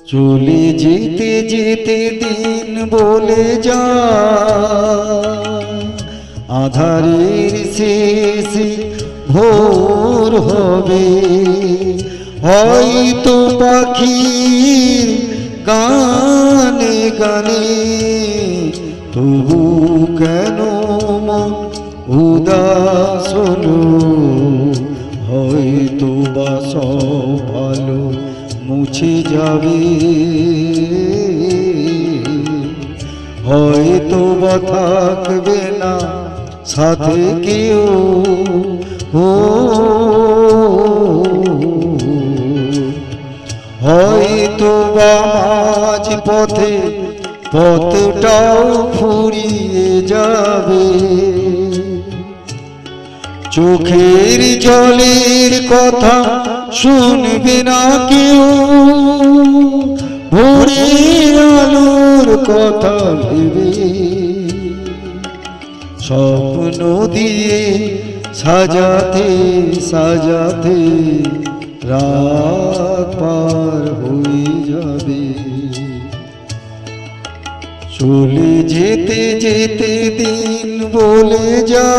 চলে যেতে যেতে দিন বলে যা আধারের শেষে ভোর হবে, হয়তো পাখির গানে গানে তবু কেন মন উদাস হলো, হয়তো বা সব ভালো মুছে যাবে, হয়তো বা থাকবে না সাথে কেউ, হয়তো বা মাঝ পথে পথটাও ফুরিয়ে যাবে। চোখের জলের কথা শুনবে না কেউ, ভোরের আলোর কথা ভেবে স্বপ্ন দিয়ে সাজাতে সাজাতে রাত পার হয়ে যাবে। চলে যেতে যেতে দিন বলে যা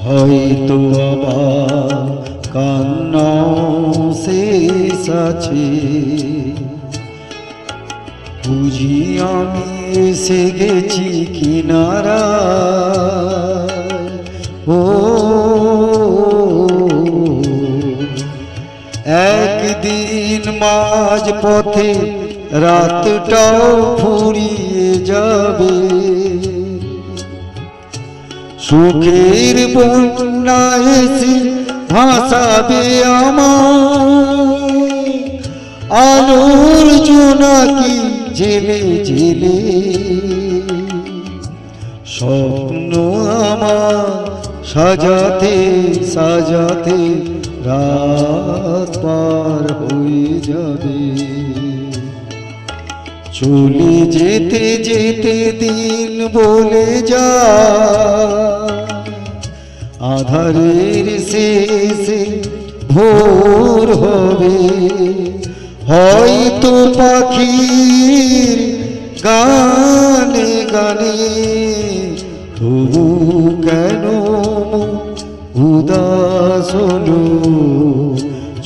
হয়তো আবার কান্নাও শেষ আছে, বুঝি আমি এসে গেছি কিনারা, ও একদিন মাঝ পথে রাতটাও ফুরিয়ে যাবে, সুখের বন্যা এসে ভাসাবে আমার, আলোর জোনাকি জেলে জেলে স্বপ্ন আমার সাজাতে সাজাতে রাত পার হয়ে যাবে। চলে যেতে যেতে দিন বলে যা আধারের শেষে ভোর হবে, হয়তো পাখির গানে গানে তবু কেন উদাস হলো,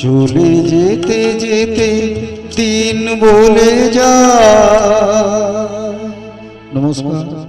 চলে যেতে যেতে দিন বলে যা। নমস্কার।